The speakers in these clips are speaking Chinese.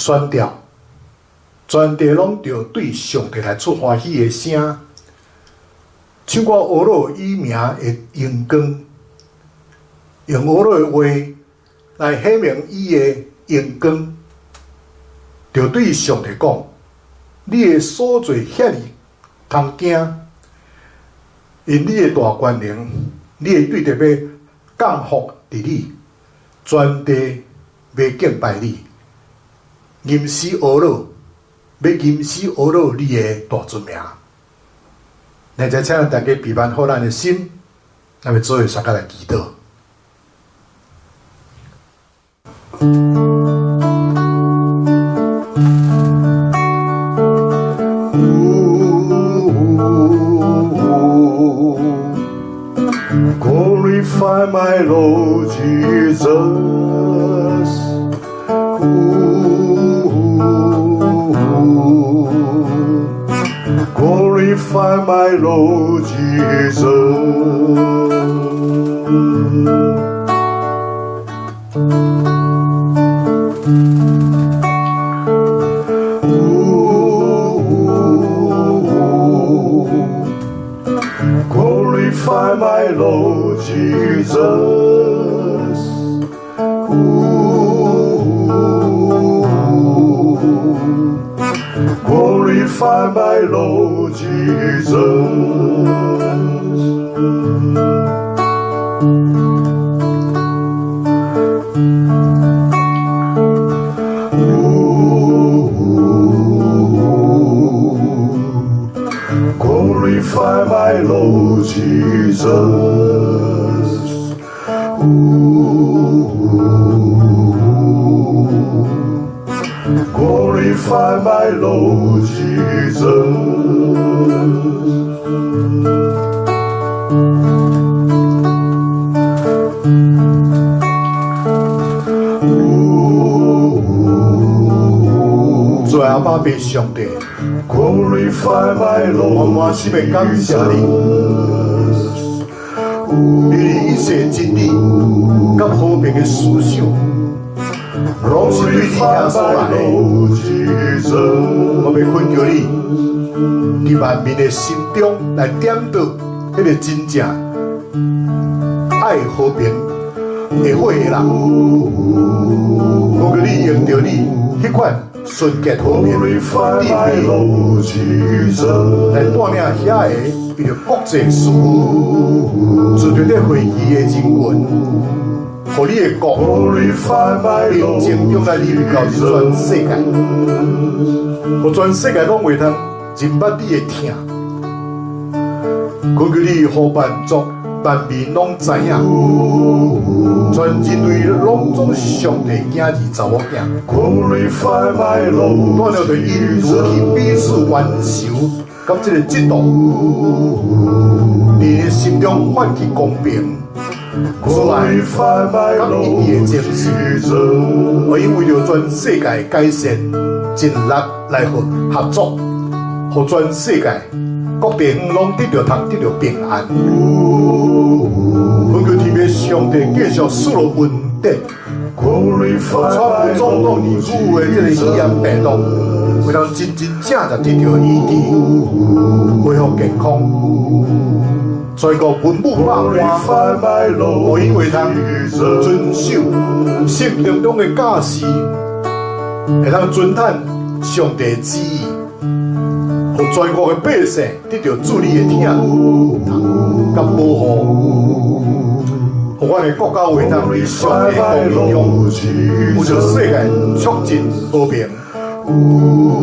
宣调，全地拢着对上帝来出欢喜的声。唱歌学老以名的荣光，用学老的话来显明伊的荣光，着对上帝讲：你的所做遐尼通惊，因你的大权能，你的对着要降服伫你，全地要敬拜你，吟诗学老，要吟诗学老你的大尊名。咱再请大家备办好咱的心，咱要做伙相甲来祈祷。Glorify my Lord Jesus. Glorify my Lord Jesus. Glorify my Lord Jesus. Glorify my Lord Jesus. Glorify my Lord Jesus. Glorify my Lord Jesus.爸爸上帝， Glorify my Lord， 我满心的感谢你，你一切真理甲和平的思想，拢是对你遐所来的。我要恳求你，伫万民的心中来点到迄个真正爱和平的火人。我求你用着你迄款。 纯洁和平的地位，来带领遐个为着国际事务，自着咧会议的人群，互你的国平静用来流到全世界，互全世界拢袂通认捌你的疼。恳求你互万族万民拢知影。 全人类拢总是上帝囝儿查某囝，带着着因如去彼此冤仇，甲这个制度，伫你心中唤起公平、自爱，甲一致的精神，我因为着全世界改善，尽力来合作，互全世界各地方拢得着平安。 恳求天父上帝继续赐落恩典，传播总统年久的这个肺炎病毒，会当真正得到医治，恢复健康，全国文武百官，我因为通遵守圣经中的教示，会当遵探上帝旨意，互全国的百姓得到主你的疼甲保护。 我的国家会当为上帝公义用，有着世界促进和平，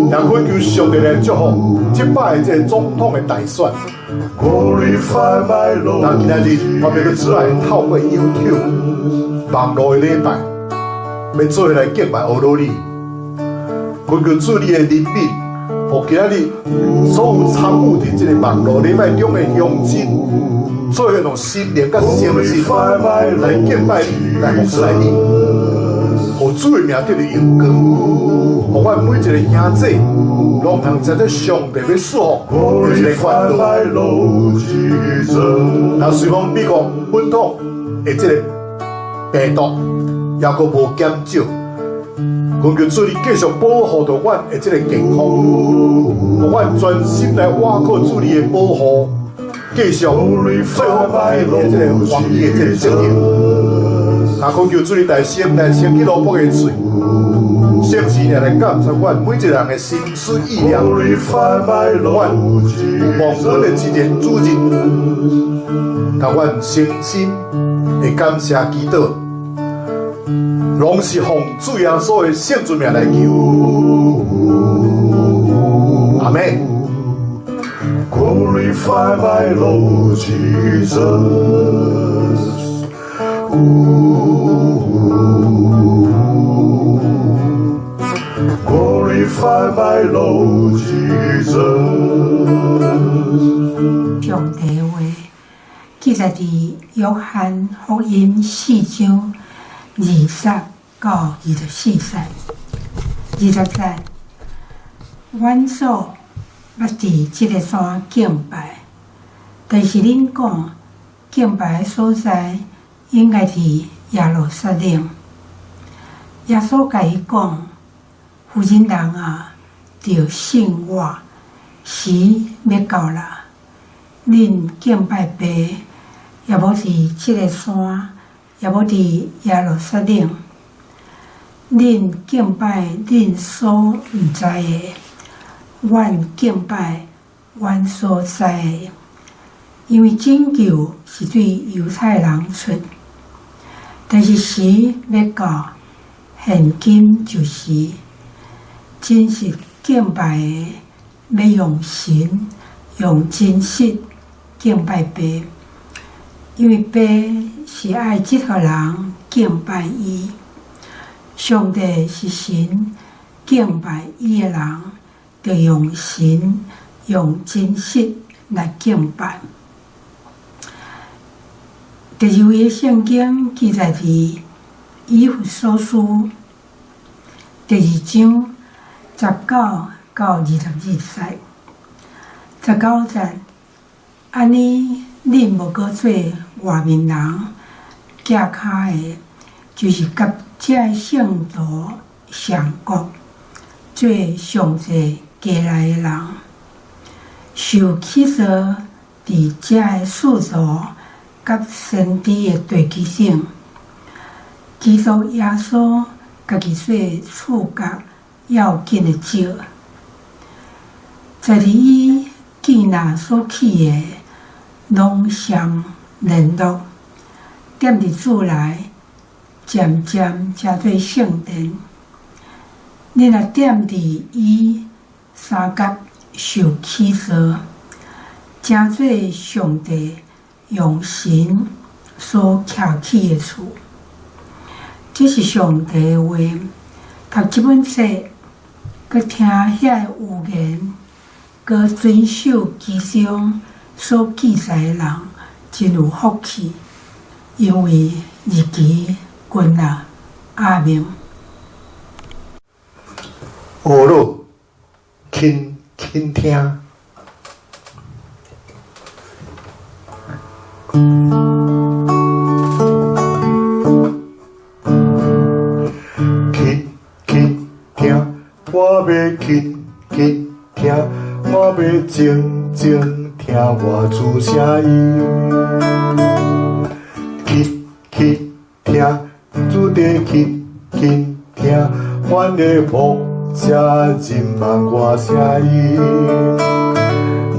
也恳求上帝来祝福这摆的这总统的大选。但今仔日我要去出来透过 YouTube 网络的礼拜，要做来敬拜俄罗斯，恳求主你的怜悯，互今仔日所有参与伫这个网络礼拜中的乡亲。 做迄种心灵甲诚信来敬拜你，来服侍你，互主的名得到荣光，互阮每一个兄弟拢通知道上帝要赐福有一个管道。若随讲美国本土的这个病毒，也阁无减少，恳求主你继续保护着阮的这个健康，互阮专心来倚靠主你的保护，继续做好咱的这个防疫的这个责任。也恳求主你大声来升起罗卜的嘴，诚实来感谢阮每一个人的心思意念，阮有望阮的一日主日，但阮诚心的感谢祈祷。拢是奉主耶稣的圣主名来求，阿门。Glorify my Lord Jesus. Glorify my Lord Jesus. 上帝话记载伫约翰福音4章20到24节。20节，阮所捌伫即个山敬拜，但是恁讲敬拜的所在应该伫耶路撒冷。耶稣甲伊讲：“妇人人啊，着信我，时要到啦。恁敬拜爸，也无伫即个山，也无伫耶路撒冷。恁敬拜恁所毋知的，阮敬拜阮所知的。因为拯救是对犹太人出，但是时要到，现今就是。真实敬拜的，要用神、用真实敬拜爸，因为爸是爱即个人敬拜伊。上帝是神，敬拜伊的人，就用神、用真实来敬拜。第二位的圣经记载伫以弗所书第2章19到22节。19节，安尼恁无搁做外面人，架骹的，就是甲这圣徒上国，做上帝家来的人，受启示伫这的使徒甲先知的地基顶，基督耶稣家己做触角要紧的石，在伊见若所起的，拢相联络，踮伫主内，渐渐成做圣殿。你若踮伫伊三角受启示，成做上帝用神所翘起的厝。这是上帝的话。读这本册，佮听遐有言，佮遵守其中所记载的人，真有福气，因为日期近啦。阿明。学咯，轻听。我要轻轻听，我要静静听我主声音。轻听，主的轻听，阮的牧者人望我声音。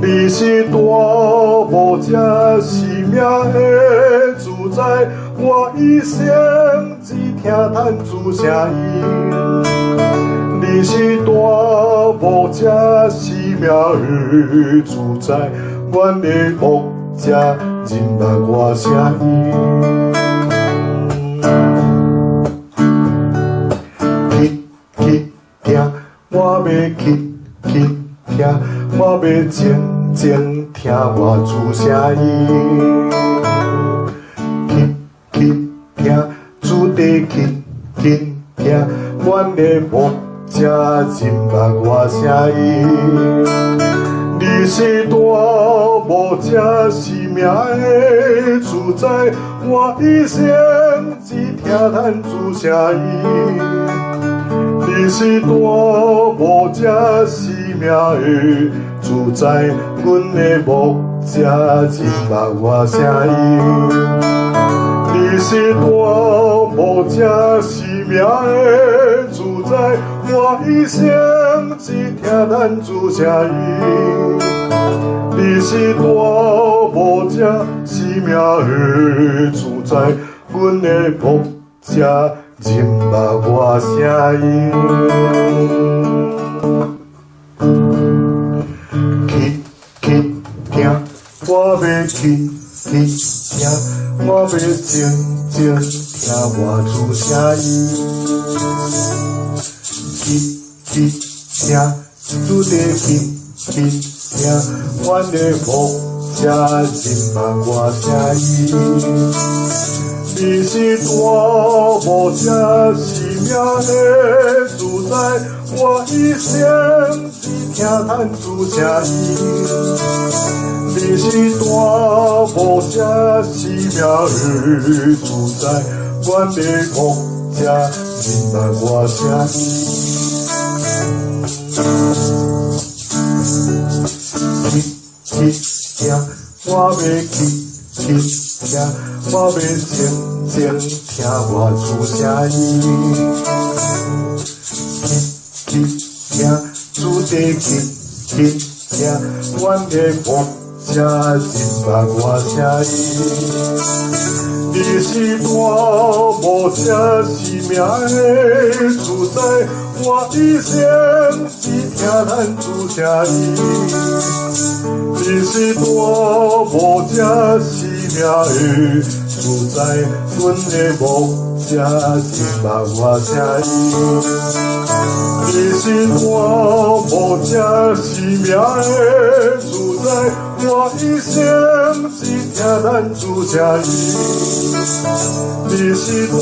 你是大牧者，是命的主宰，我一生只听咱主声音。你是大牧者，是命的主宰，阮的牧者人望我声音。轻听，我要轻听，我要静静听我主声音。轻听，主的轻听，阮的牧者人望我声音。你是大牧者，是命的主宰，我一生只听咱主声音。你是大牧者生命的主宰，阮的牧者认捌我声音。你是大牧者生命的主宰，我一生只听咱主声音。你是大牧者生命的主宰，阮的牧者认捌我声音。去听，我要去听，我要静静听我主声音。去听，主的去听，阮的牧者认捌我声音。你是大牧者生命的主宰，我一生只听咱主声音。你是大牧者生命的主宰，阮的牧者认捌我声音。去听，我要去听，我要静静听我主声音。去听，主的去听，阮的牧者认捌我声音。你是大牧者生命的主宰，我一生只听咱主声音。你是大牧者生命的主宰，阮的牧者认捌我声音。你是大牧者生命的主宰，我一生只听咱主声音。你是大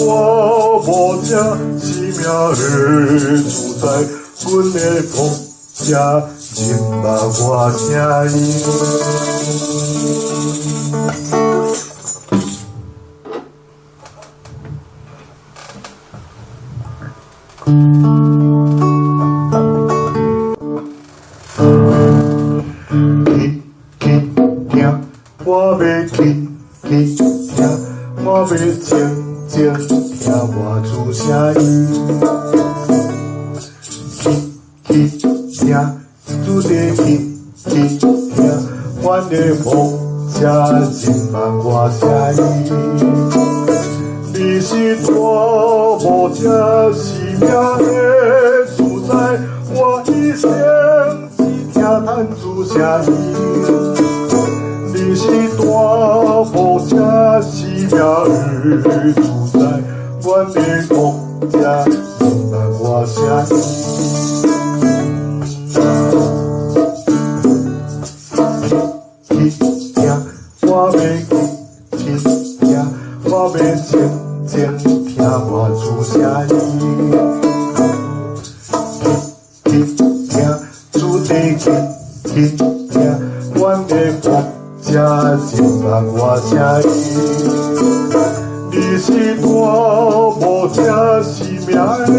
牧者生命的主宰，阮的牧者认捌我声音。去听，我要去听，我要静静听我主声音。去听，主的去听，阮的牧者认捌我声音。你是大牧者生命的主宰，我一生只听咱主声音。你是大牧者生命的主宰，阮的牧者认捌我声音。去听，我要去听，我要静静听我主声音。去听，主的去听，阮的牧者认捌我声音。你是大牧者生命的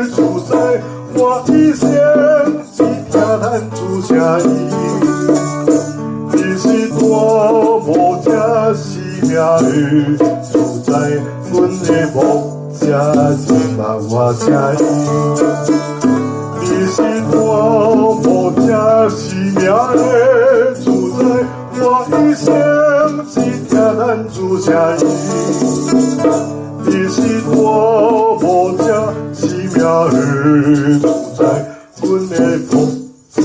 主宰，我一生只听咱主声音。你是大牧者生命的主宰，阮的牧者认捌我声音。你是大牧者生命的主宰，我一生只听咱主声音。你是大牧者生命的主宰，阮的牧者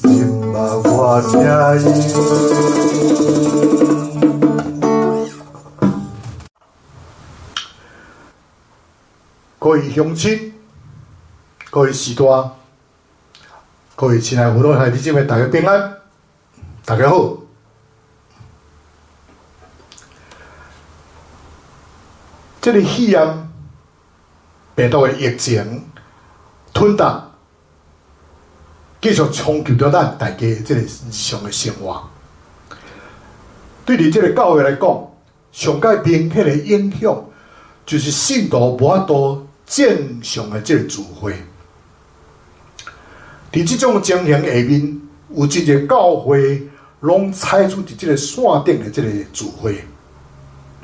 认捌我声音。各位乡亲，各位士大，各位亲爱的父老兄弟姐妹，大家平安，大家好。这个肺炎病毒的疫情吞达，继续冲击到咱大家这个日常的生活。对你这个教会来讲，上界明显的影响就是信徒无法度正常的这个聚会。伫即种情形下面，有一个教会拢采取伫即个线顶的即个聚会。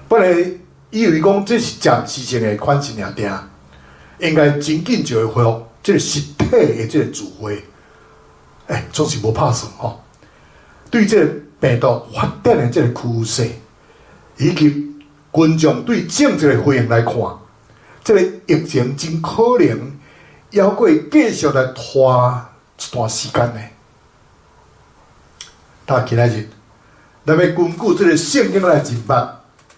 本来以为讲这是暂时性的款式尔定，应该真紧就会恢复即个实体的即个聚会。总是无拍算吼。对即个病毒发展的即个趋势，以及群众对政治的回应来看，即个疫情真可能还佫继续来拖一段时间呢。但今仔日，咱要根据即个圣经来认识，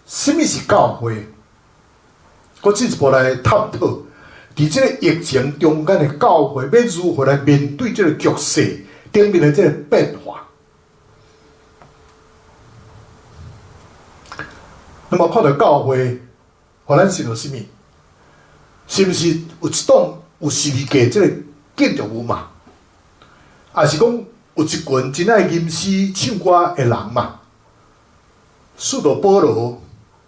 什么是教会？我进一步来探讨，伫即个疫情中间的教会要如何来面对即个局势顶面的即个变化。那么看到教会，互咱想到什么？是毋是有一种有实力嘅即个建筑物嘛？还是讲有一群真爱吟诗唱歌的人嘛？使徒保罗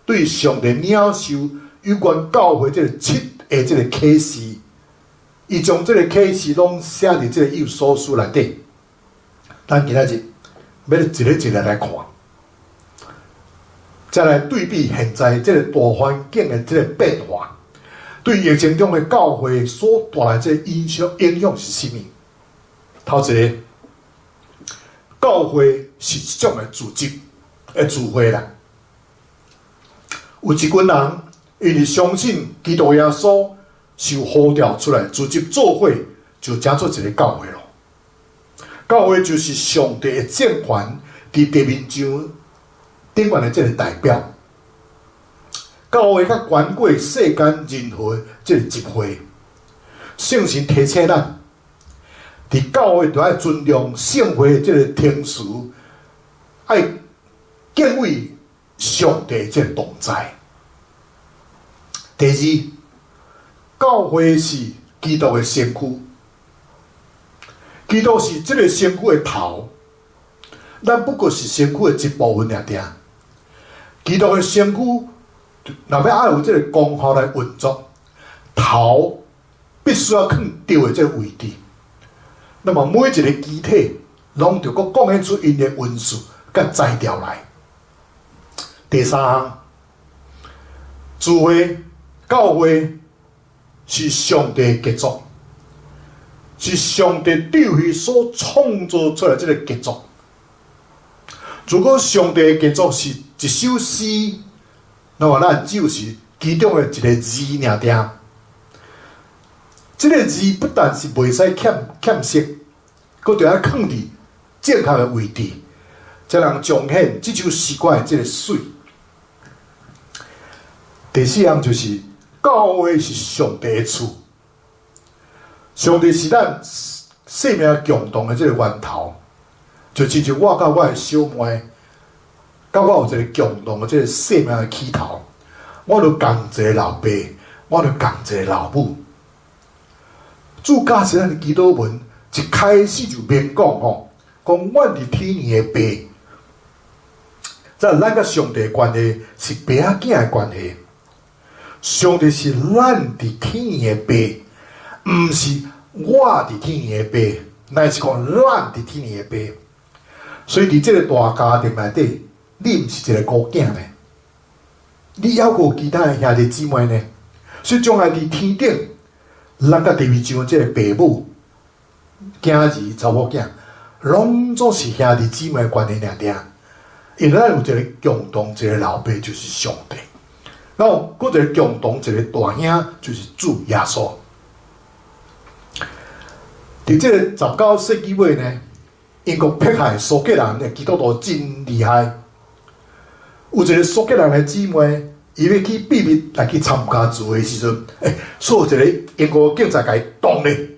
对上帝领受有关教会即个7个即个启示，伊将即个启示拢写伫即个以弗所书内底。咱今仔日要一个一个来看。再来对比现在这个大环境的这个变化，对疫情中的教会所带来这个影响是什么？头一个，教会是一种的组织的聚会啦。有一群人因为相信基督耶稣受呼召出来组织做会，就成做一个教会咯。教会就是上帝的政权伫地面上顶悬的这个代表，教会较悬过世间任何这个集会。圣神提醒咱，伫教会就要尊重圣会的这个天使，爱敬畏上帝这个同在。第二，教会是基督的身躯，基督是这个身躯的头，咱不过是身躯的一部分尔定。基督的身躯，若要爱有这个功效来运作，头必须要放对的这个位置。那么每一个机体，拢着佫贡献出因的运数甲材料来。第三项，聚会、教会是上帝的杰作，是上帝智慧所创造出来这个杰作。如果上帝的杰作是一首诗，那么咱只有是其中的一个字尔定。这个字不但是袂使欠失，佫着要放伫正确的位置，才能彰显这首诗歌的这个水。第四项就是教会是上帝的厝，上帝是咱生命共同的这个源头，就亲像我甲我的小妹。甲我有一个共同的这个生命的起头，我著共一个老爸，我著共一个老母。主教是咱的基督文一开始就免讲吼，讲阮伫天年的爸，咱甲上帝的关系是爸仔囝的关系。上帝是咱伫天年的爸，毋是我伫天年的爸，乃是讲咱伫天年的爸。所以伫这个大家庭内底。你毋是一个孤囝呢，你还有其他的兄弟姊妹呢，所以将来伫天顶，咱甲地面上即个爸母、囝儿、查某囝，拢总是兄弟姊妹关系尔定。因为咱有一个共同一个老爸，就是上帝，然后佫一个共同一个大兄，就是主耶稣。伫即个19世纪尾呢，英国迫害苏格兰的基督徒真厉害。有一个苏格兰的姊妹，伊要去秘密来去参加聚会的时阵，所以有一个英国警察甲伊挡咧，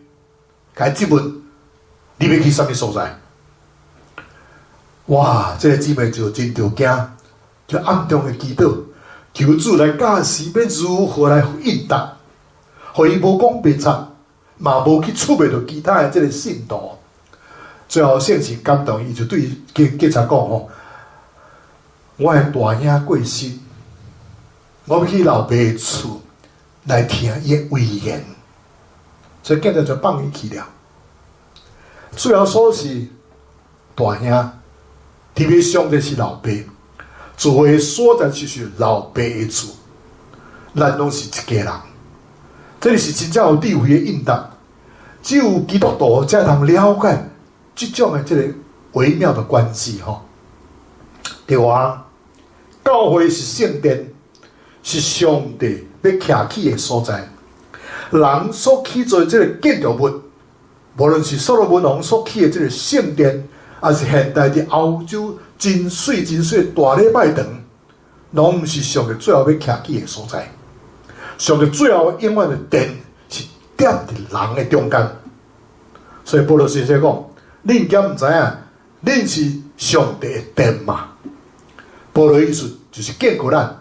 甲伊质问：你要去啥物所在？哇！这个姊妹就真着惊，就暗中的祈祷，求主来教示要如何来应答，互伊无讲白贼，嘛无去触袂到其他的这个信徒。最后圣神感动伊，就对警察讲吼。我的大兄过身，我要去老爸的厝来听伊的遗言，所以警察就放伊去了。主要所是大兄，特别上帝是老爸，聚会所在就是老爸的厝，咱拢是一家人。这是真正有智慧的应答，只有基督徒才能了解这种的这个微妙的关系吼。对啊，教会是圣殿，是上帝要徛起的所在。人所起做这个建筑物，无论是所罗门王所起的这个圣殿，还是现代的欧洲真水真水的大礼拜堂，拢毋是上帝最后要徛起的所在。上帝最后永远的殿是踮伫人的中间。所以保罗先生讲，恁敢毋知影，恁是上帝的殿嘛？保罗的意思就是建构咱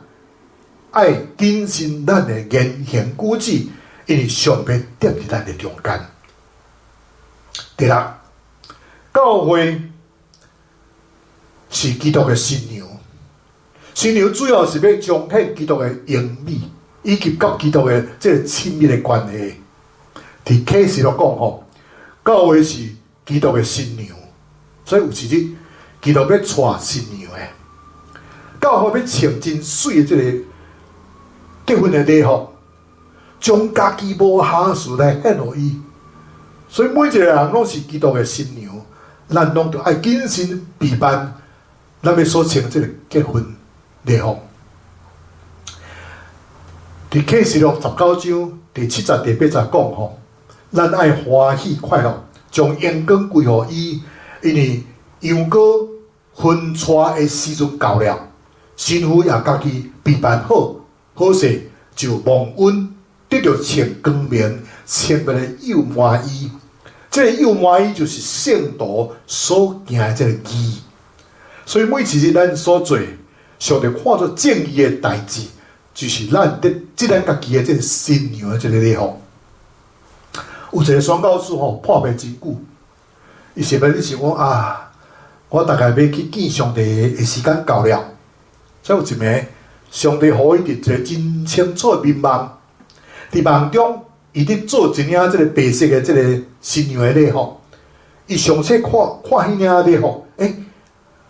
爱谨慎咱的言行举止，因为上帝踮伫咱的中间。对啦，教会是基督的新娘，新娘主要是要彰显基督的荣美，以及甲基督的这个亲密的关系。伫启示录讲吼，教会是基督的新娘，所以有时日基督要娶新娘的。教会要穿真水的这个结婚的礼服，将家己无瑕疵来献予伊。所以每一个人拢是基督的新娘，咱拢着爱谨慎备办咱要所穿的这个结婚礼服。伫启示录19章第7节、第8节讲吼，咱爱欢喜快乐，将阳光归予伊，因为羊羔分娶的时阵到了。新妇也家己备办好，好势就蒙恩，得到穿光冕，穿的幼麻衣。这个幼麻衣就是圣徒所行的这个义。所以每一日咱所做，上帝看作正义的代志，就是咱家己的这个新娘的这个礼服。有一个宣教士吼破病真久，伊想要你想讲啊，我大概要去见上帝的时间到了。所以有一暝，上帝予伊一个真清楚的面梦，伫梦中，伊伫做一领这个白色的这个新娘的礼服。伊详细看迄领礼服，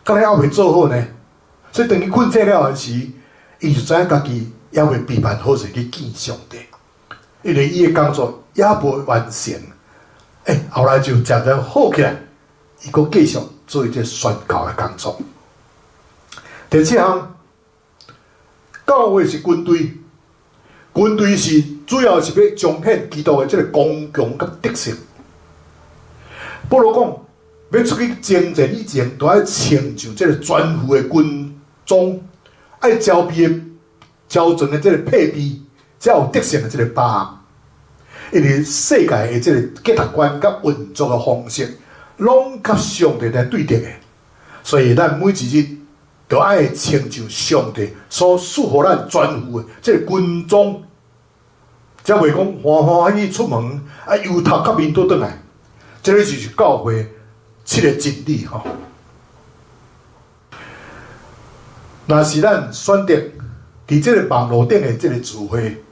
到底还未做好呢。所以等伊困醒了时，伊就知影家己还未备办好势去见上帝，因为伊的工作也无完成。后来就渐渐好起来，伊阁继续做这宣教的工作。第七项。教会是军队，军队是主要是要彰显基督的这个光强甲德性。保罗讲，要出去征战以前，都要穿上这个全副的军装，爱交备的标准的这个配备，才有德性的这个把握。因为世界的这个价值观甲运作的方式，拢甲上帝来对敌的，所以咱每一日。就爱穿上上帝所赐予咱全副的这个军装，才袂讲欢欢喜喜出门，由头到面倒转来。这个就是教会七个真理吼。若是咱选择伫这个网络顶的这个聚会，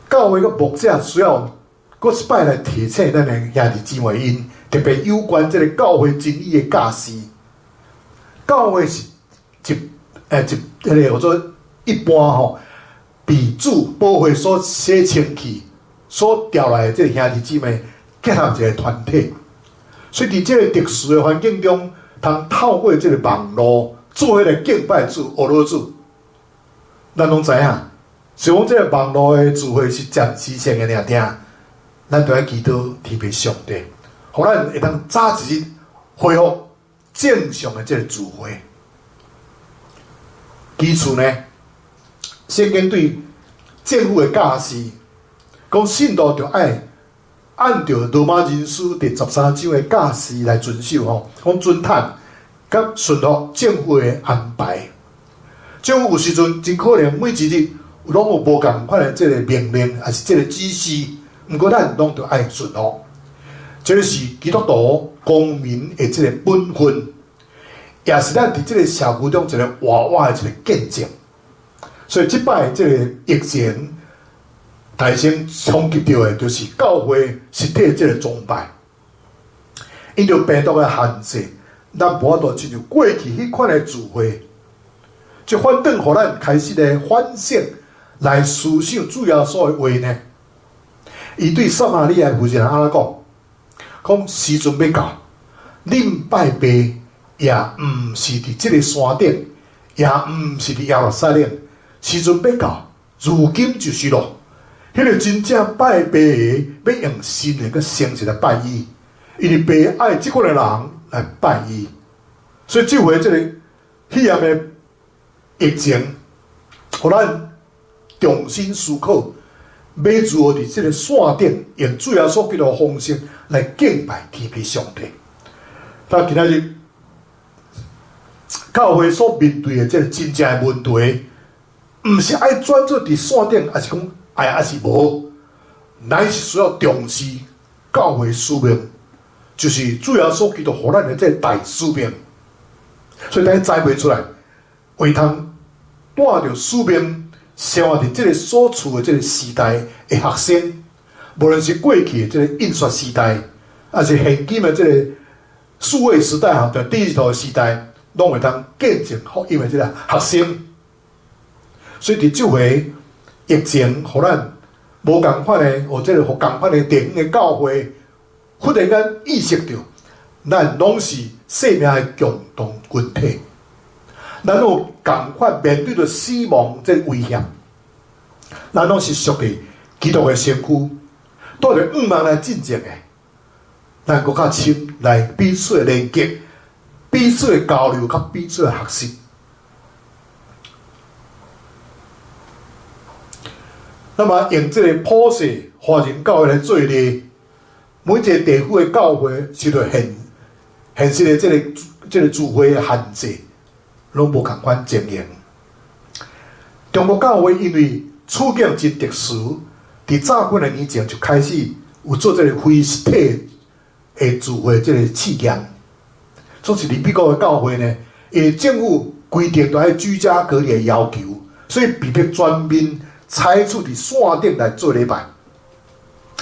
教会个牧者需要搁一摆来提醒咱的兄弟姊妹因，特别有关这个教会真理的教示。教会是叫做一般吼，被主保会所洗清气、所调来的这个兄弟姊妹结合一个团体，所以伫这个特殊的环境中，通透过这个网络做迄个敬拜主、俄罗主，咱拢知影。是讲这个网络的聚会是暂时性的尔定，咱就要祈祷特别上帝，互咱会当早一日恢复正常的这个聚会。其次呢，圣经对政府的教示，讲信徒就爱按照罗马人书第13章的教示来遵守吼，讲尊坦甲顺服政府的安排。政府有时阵真可能每一日拢有无共款的这个命令，还是这个指示，毋过咱拢就爱顺服。这是基督徒公民的这个本分。也是咱伫这个社区中一个活活的一个见证，所以即摆这个疫情，大先冲击到的，就是教会实体这个崇拜。因着病毒的限制，咱无法度亲像过去迄款的聚会，就反倒互咱开始来反省，来思想主耶稣的话呢。伊对撒玛利亚妇人安怎讲？讲时阵要到，恁拜拜也毋是伫即个山顶，也毋是伫耶路撒冷，时阵要到，如今就是咯。迄个真正拜拜的，要用心的、佮诚实来拜伊，因为拜爱即款的人来拜伊。所以即回即个迄样的疫情，互咱重新思考，要如何伫即个线顶用主耶稣基督的方式来敬拜天父上帝。但今仔日教会所面对的即个真正的问题，毋是爱专注伫线顶，还是讲还是无，乃是需要重视教会使命，就是主耶稣基督互咱的这大使命。所以咱栽培出来，为通带着使命，生活伫这个所处的这个时代的学生，无论是过去的这个印刷时代，还是现今的这个数位时代的第一头时代，拢会当见证福音的这个学生。所以伫这回疫情，互咱无共款的，或者互共款的电影的教会，忽然间意识到，咱拢是生命的共同群体，咱有共款面对着死亡这威胁，咱拢是属于基督的身躯，带着五万来进前的，咱搁较深来彼此的连结，彼此的交流，甲彼此的学习。那么用这个普世华人教会来做例，每一个地区的教会受到现实的这个聚会的限制，拢无共款经营。中国教会因为处境真特殊，伫早几年前就开始有做这个非实体的聚会这个试验。总是伫美国的教会呢，因为政府规定都要居家隔离的要求，所以被迫全面采取伫线顶来做礼拜，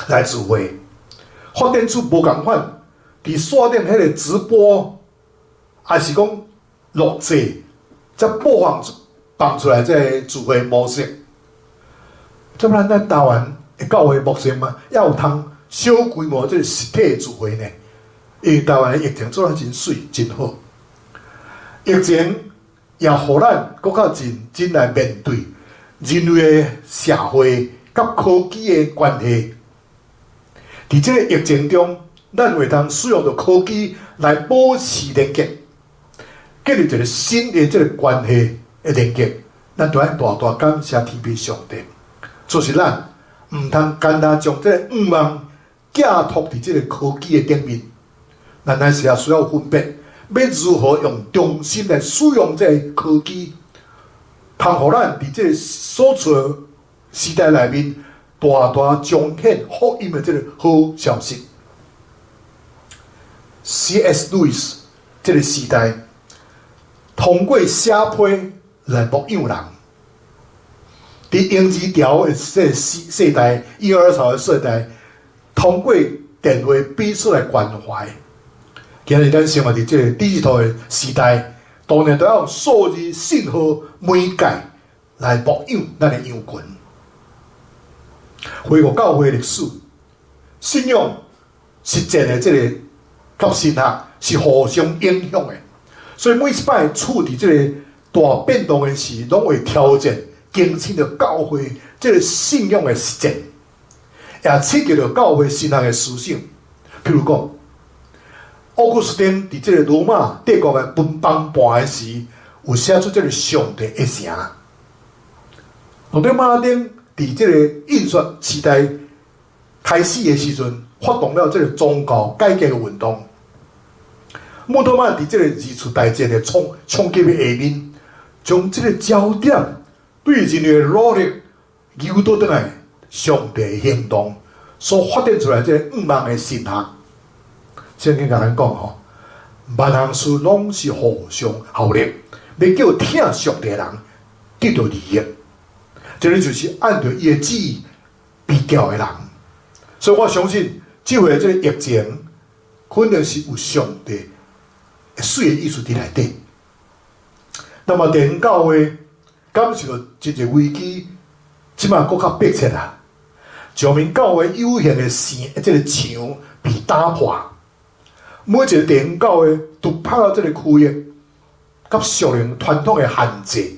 来聚会。发展出无共款，伫线顶迄个直播，还是讲录制，则播放出来这个聚会模式。这不然咱台湾的教会目前嘛，也有通小规模这个实体的聚会呢。因为台湾的疫情做得真水真好，疫情也互咱搁较真来面对人类的社会甲科技的关系。伫这个疫情中，咱会通使用着科技来保持连结，建立一个新的这个关系的连结。咱就要大大感谢天父上帝，就是咱毋通简单将这个5万寄托伫这个科技的顶面，咱还是也需要分别，要如何用中心来使用这个科技，通互咱伫这个所处的时代内面，大大彰显福音的这个好消息。C.S. Lewis 这个时代，通过写批来牧养人。伫英字条的这个世代，婴儿潮的世代，通过电话彼此来关怀。今日咱生活伫这个digital的时代，当然都要用数字信号媒介来牧养咱的羊群。回顾教会历史，信仰实践的这个甲神学是互相影响的，所以每一摆处伫这个大变动的时，拢会挑战更新着教会这个信仰的实践，也刺激着教会神学的思想。譬如讲，奥古斯丁伫这个罗马帝国的分崩盘的时，有写出这个上帝的城。罗德马丁伫这个印刷时代开始的时阵，发动了这个宗教改革的运动。穆特曼伫这个二次大战的冲击的下面，将这个焦点对人类的努力诱导倒来上帝的行动，所发展出来这个5万的神学。圣经甲咱讲吼，万行事拢是互相效力，要叫听上帝的人得到利益。这个就是按照伊的旨意被叫的人。所以我相信，这回这个疫情肯定是有上帝水的意思伫内底。那么电教会感受到真侪危机，即马搁较迫切啦。上面教会有限的线，即个墙被打破，每一个电教会都拍到即个区域，甲属灵传统的限制，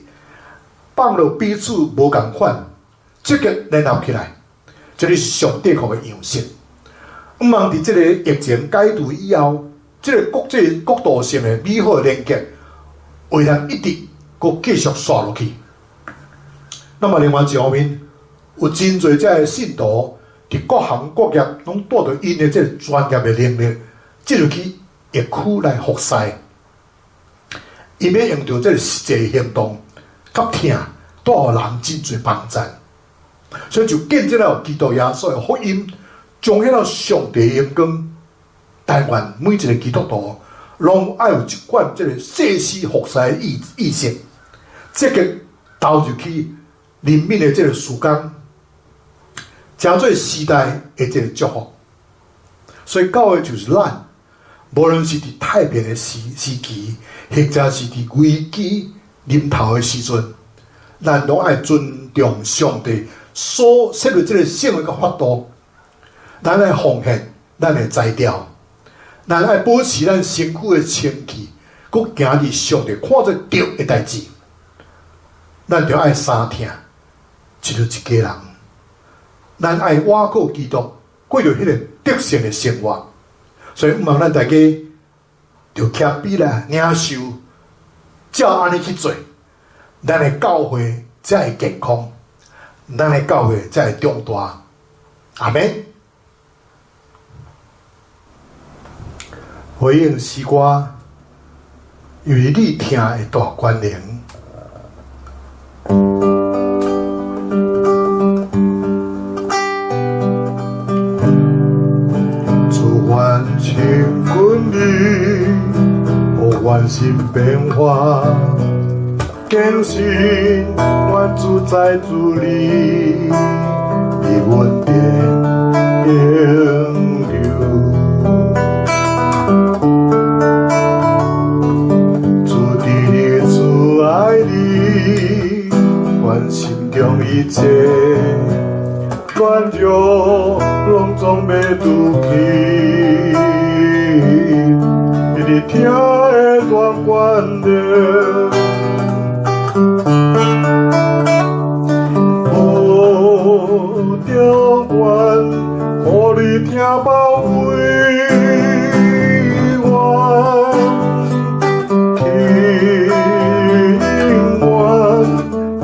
放落彼此无共款，积极联合起来，这是上帝国的样式。毋茫伫即个疫情解除以后，即个国际国度性的美好的连结，会通一直搁继续刷落去。那么另外一方面，有真侪遮个信徒伫各行各业拢带着因的即个专业的能力，进入去疫区来服侍，因要用到即个实际行动，甲听带互人真侪帮助。所以就见证了基督耶稣的福音，彰显了上帝的荣光。但愿每一个基督徒拢爱有一款即个细思服侍的意识，积极投入去人民的即个事工，诚做时代的即个祝福。所以教会就是咱，无论是伫太平的时期，或者是伫危机临头的时阵，咱拢爱尊重上帝所设立即个圣的法度，咱爱奉献咱的材料，咱爱保持咱身躯的清气，佮行伫上帝看做对的代志。咱着爱三听，一日一家人，咱爱倚靠基督，过着迄个得胜的生活。所以毋茫咱大家着徛比来领受，照安尼去做，咱的教会才会健康，咱的教会才会长大。阿们。回应诗歌与你听的大关联。主愿情滚你，我愿心变化，坚信愿主在主里，以稳定永留。爱你，愿心中一切乱就拢总要拄去。你听的大关联，我着愿，互你听宝贵我。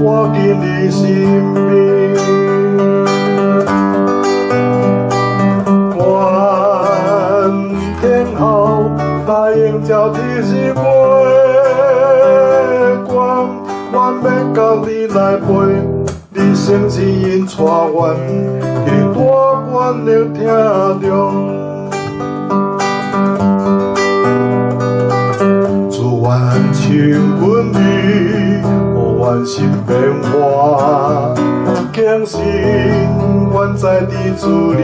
我今你生命，愿天后来迎照天是月光，愿要到你来陪，你生是因带阮，你大愿能听着。主愿亲阮你。愿心变化，坚信愿在你主里，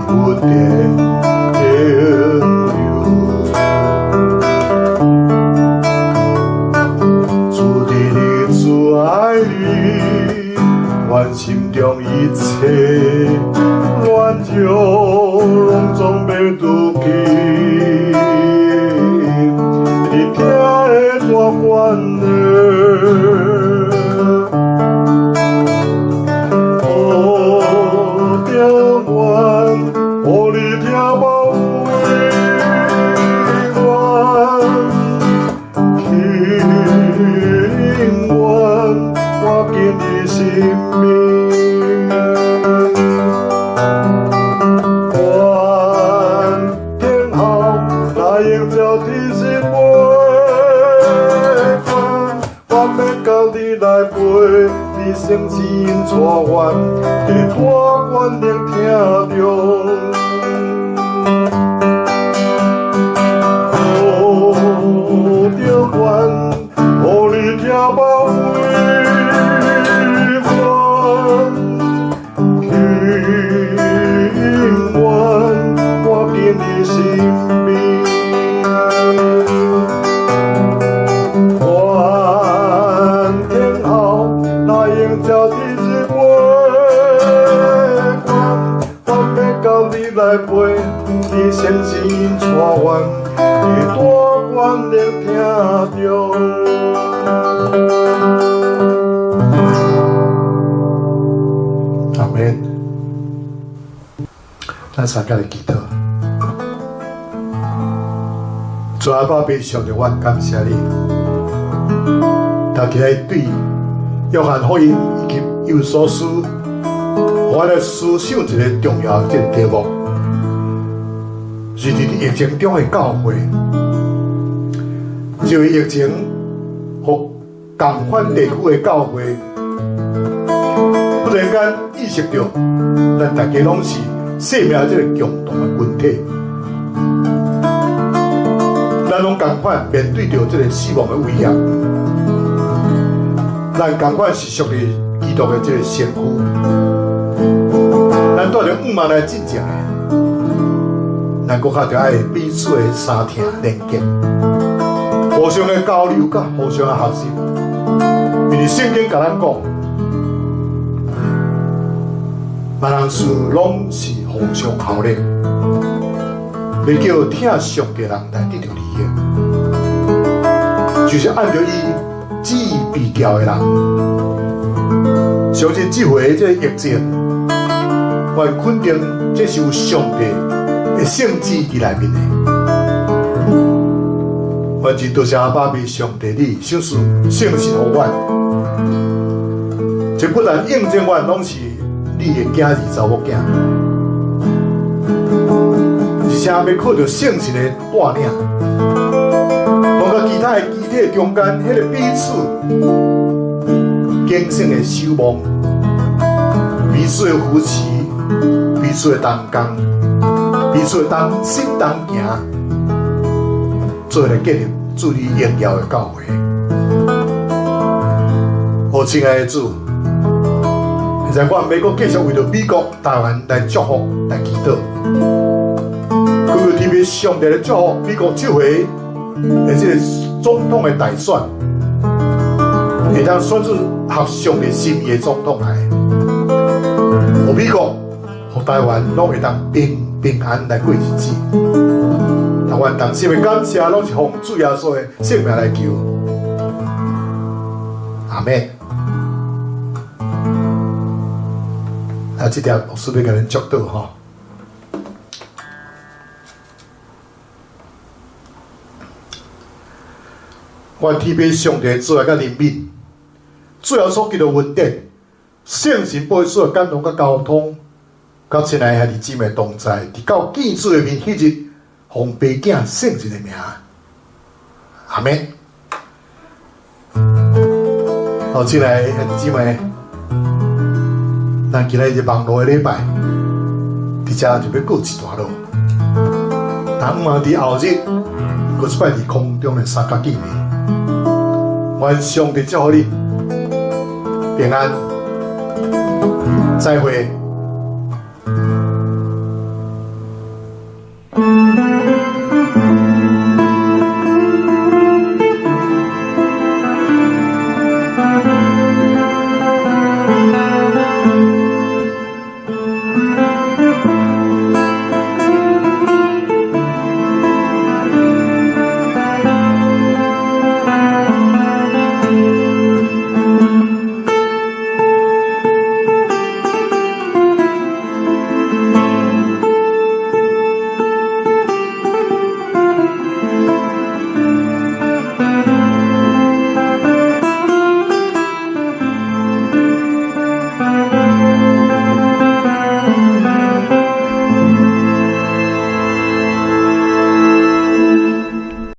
不变永留。主的你，主爱你，愿心中一切乱就拢总要拄去。你听的大关联。生是因带阮，你大愿能听着。我着愿，互你听宝贵我，永远我今来陪，你相信因带阮，会大愿能听着。阿们，咱三个来祈祷。主阿爸，悲上帝，我感谢你，大家对约翰福音以及有所书，我来思想一个重要的题目，是伫疫情中的教会，就疫情和同款地区的教会，忽然间意识到，咱大家拢是生命这个共同的群体。咱拢同款面对着这个死亡的威胁，咱同款是属于基督的这个身躯，咱带着五万来真正的，咱搁较着爱彼此的相听连结，互相的交流，甲互相的学习。因为圣经甲咱讲，万人事拢是互相效力，要叫听上帝人来得到利益，就是按照伊旨意被叫的人。相信这回这疫情，我肯定这是有上帝的圣旨伫内面的。我真多谢阿爸为上帝你小事圣神予阮，这不但印证阮拢是你的囝儿查某囝。而且要靠着圣神的带领，望甲其他的肢体中间，迄个彼此敬信的守望，彼此的扶持，彼此的同工，彼此的同心同行，做来建立主你荣耀的教会。哦，亲爱的主，现在我要继续为着美国、台湾来祝福、来祈祷。特别上帝的祝福，美国这回的这个总统的大选，会当选出合上帝心意的总统来，和美国、和台湾拢会当平安来过日子。台湾同心的感谢，拢是奉主耶稣的圣名来求，阿们。啊，这条老师要甲恁祝祷吼。愿天父上帝主来甲人民，主要所给的稳定，圣神保守的感动甲交通，甲亲爱兄弟姊妹同在，伫到见主的面迄日，奉爸囝圣神的名，阿们。好，亲爱兄弟姊妹，咱今日是网络的礼拜，伫遮就要过一段路，当嘛伫后日，搁一摆伫空中的三角见面。愿上帝祝福你平安，再会。